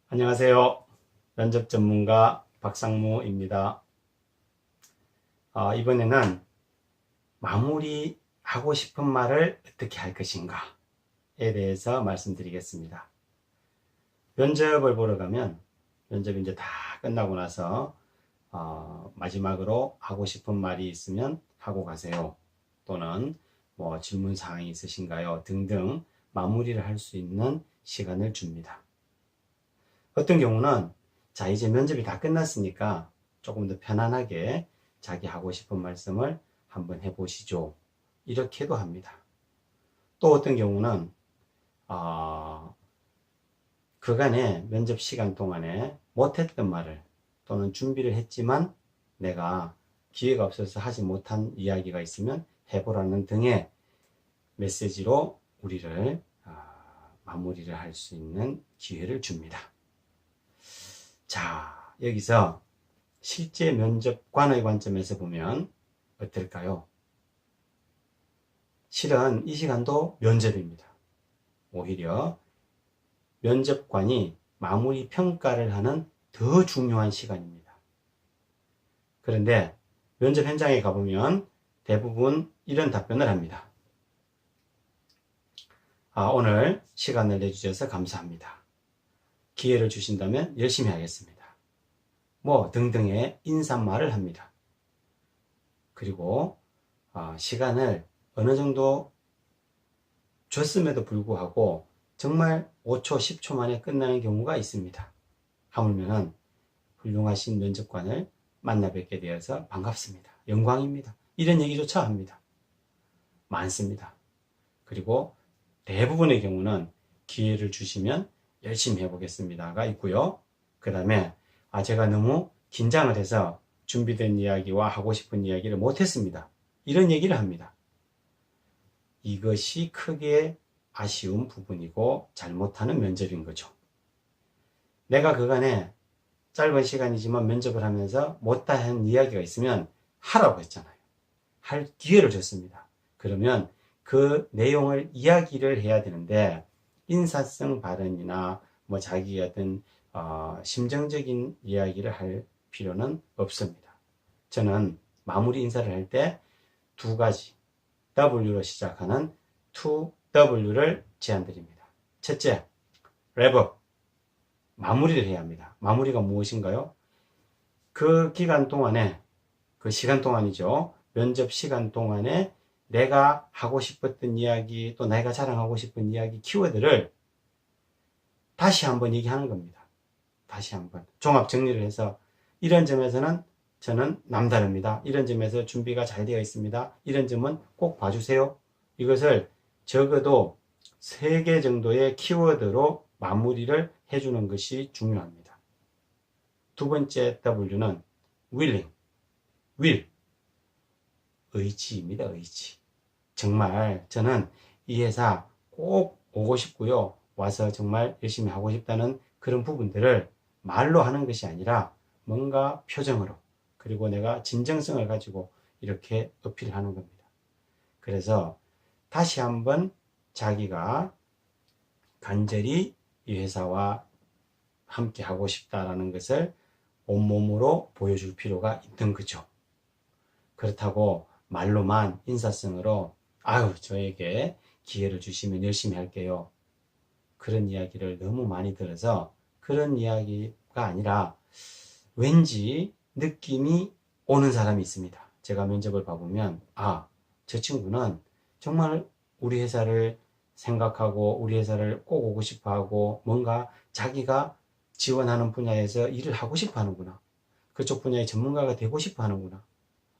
안녕하세요. 면접 전문가 박상무입니다. 이번에는 마무리하고 싶은 말을 어떻게 할 것인가에 대해서 말씀드리겠습니다. 면접을 보러 가면 면접이 이제 다 끝나고 나서 마지막으로 하고 싶은 말이 있으면 하고 가세요. 또는 뭐 질문 사항이 있으신가요? 등등 마무리를 할 수 있는 시간을 줍니다. 어떤 경우는 자 이제 면접이 다 끝났으니까 조금 더 편안하게 자기 하고 싶은 말씀을 한번 해보시죠. 이렇게도 합니다. 또 어떤 경우는 그간의 면접 시간 동안에 못했던 말을 또는 준비를 했지만 내가 기회가 없어서 하지 못한 이야기가 있으면 해보라는 등의 메시지로 우리를 마무리를 할 수 있는 기회를 줍니다. 자, 여기서 실제 면접관의 관점에서 보면 어떨까요? 실은 이 시간도 면접입니다. 오히려 면접관이 마무리 평가를 하는 더 중요한 시간입니다. 그런데 면접 현장에 가보면 대부분 이런 답변을 합니다. 오늘 시간을 내주셔서 감사합니다. 기회를 주신다면 열심히 하겠습니다. 뭐 등등의 인사말을 합니다. 그리고 시간을 어느 정도 줬음에도 불구하고 정말 5초, 10초 만에 끝나는 경우가 있습니다. 하물면은 훌륭하신 면접관을 만나 뵙게 되어서 반갑습니다. 영광입니다. 이런 얘기조차 합니다. 많습니다. 그리고 대부분의 경우는 기회를 주시면 열심히 해보겠습니다가 있고요. 그 다음에 제가 너무 긴장을 해서 준비된 이야기와 하고 싶은 이야기를 못했습니다. 이런 얘기를 합니다. 이것이 크게 아쉬운 부분이고 잘못하는 면접인 거죠. 내가 그간에 짧은 시간이지만 면접을 하면서 못한 이야기가 있으면 하라고 했잖아요. 할 기회를 줬습니다. 그러면 그 내용을 이야기를 해야 되는데 인사성 발언이나 뭐 자기의 어떤 심정적인 이야기를 할 필요는 없습니다. 저는 마무리 인사를 할 때 두 가지 W로 시작하는 2W를 제안드립니다. 첫째, 랩업. 마무리를 해야 합니다. 마무리가 무엇인가요? 그 기간 동안에, 그 시간 동안이죠. 면접 시간 동안에 내가 하고 싶었던 이야기, 또 내가 자랑하고 싶은 이야기, 키워드를 다시 한번 얘기하는 겁니다. 다시 한번 종합 정리를 해서 이런 점에서는 저는 남다릅니다. 이런 점에서 준비가 잘 되어 있습니다. 이런 점은 꼭 봐주세요. 이것을 적어도 3개 정도의 키워드로 마무리를 해주는 것이 중요합니다. 두 번째 W는 willing, will, 의지입니다. 의지. 정말 저는 이 회사 꼭 오고 싶고요. 와서 정말 열심히 하고 싶다는 그런 부분들을 말로 하는 것이 아니라 뭔가 표정으로, 그리고 내가 진정성을 가지고 이렇게 어필하는 겁니다. 그래서 다시 한번 자기가 간절히 이 회사와 함께 하고 싶다라는 것을 온몸으로 보여줄 필요가 있는 거죠. 그렇다고 말로만 인사성으로 저에게 기회를 주시면 열심히 할게요. 그런 이야기를 너무 많이 들어서 그런 이야기가 아니라 왠지 느낌이 오는 사람이 있습니다. 제가 면접을 봐보면 저 친구는 정말 우리 회사를 생각하고 우리 회사를 꼭 오고 싶어하고 뭔가 자기가 지원하는 분야에서 일을 하고 싶어 하는구나. 그쪽 분야의 전문가가 되고 싶어 하는구나.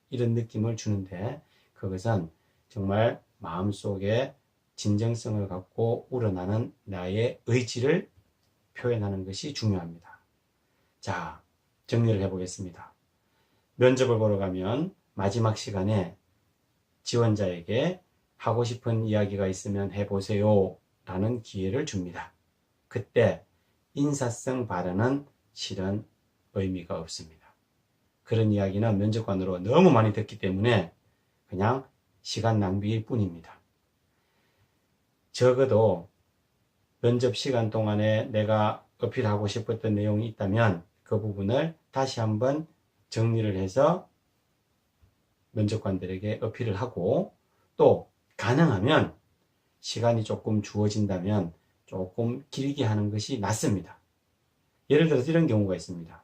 이런 느낌을 주는데 그것은 정말 마음속에 진정성을 갖고 우러나는 나의 의지를 표현하는 것이 중요합니다. 자, 정리를 해보겠습니다. 면접을 보러 가면 마지막 시간에 지원자에게 하고 싶은 이야기가 있으면 해보세요 라는 기회를 줍니다. 그때 인사성 발언은 실은 의미가 없습니다. 그런 이야기는 면접관으로 너무 많이 듣기 때문에 그냥 시간 낭비일 뿐입니다. 적어도 면접 시간 동안에 내가 어필하고 싶었던 내용이 있다면 그 부분을 다시 한번 정리를 해서 면접관들에게 어필을 하고, 또 가능하면 시간이 조금 주어진다면 조금 길게 하는 것이 낫습니다. 예를 들어서 이런 경우가 있습니다.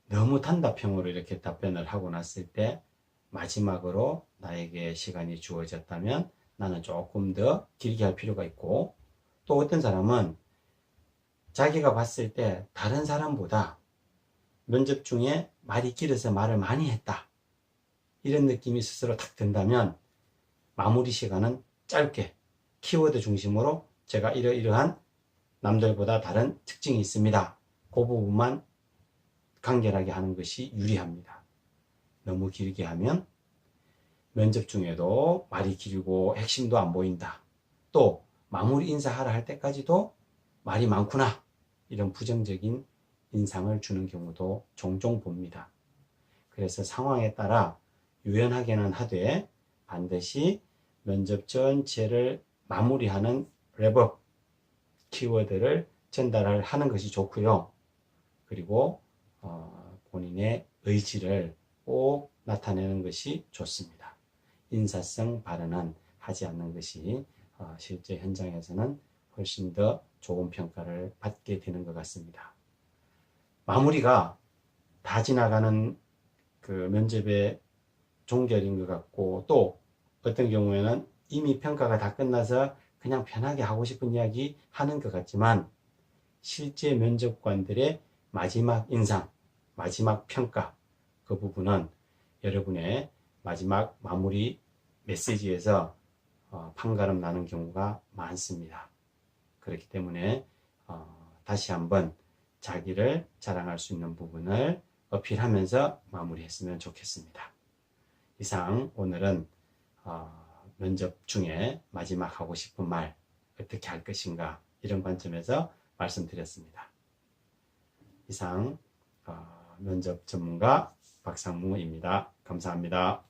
너무 단답형으로 이렇게 답변을 하고 났을 때 마지막으로 나에게 시간이 주어졌다면 나는 조금 더 길게 할 필요가 있고, 또 어떤 사람은 자기가 봤을 때 다른 사람보다 면접 중에 말이 길어서 말을 많이 했다, 이런 느낌이 스스로 탁 든다면 마무리 시간은 짧게 키워드 중심으로 제가 이러이러한 남들보다 다른 특징이 있습니다, 그 부분만 간결하게 하는 것이 유리합니다. 너무 길게 하면 면접 중에도 말이 길고 핵심도 안 보인다, 또 마무리 인사하라 할 때까지도 말이 많구나, 이런 부정적인 인상을 주는 경우도 종종 봅니다. 그래서 상황에 따라 유연하게는 하되 반드시 면접 전체를 마무리하는 랩업 키워드를 전달을 하는 것이 좋고요. 그리고 본인의 의지를 꼭 나타내는 것이 좋습니다. 인사성 발언은 하지 않는 것이 실제 현장에서는 훨씬 더 좋은 평가를 받게 되는 것 같습니다. 마무리가 다 지나가는 그 면접의 종결인 것 같고, 또 어떤 경우에는 이미 평가가 다 끝나서 그냥 편하게 하고 싶은 이야기 하는 것 같지만, 실제 면접관들의 마지막 인상, 마지막 평가, 그 부분은 여러분의 마지막 마무리 메시지에서 판가름 나는 경우가 많습니다. 그렇기 때문에 다시 한번 자기를 자랑할 수 있는 부분을 어필하면서 마무리했으면 좋겠습니다. 이상 오늘은 면접 중에 마지막 하고 싶은 말 어떻게 할 것인가, 이런 관점에서 말씀드렸습니다. 이상 면접 전문가 박상무입니다. 감사합니다.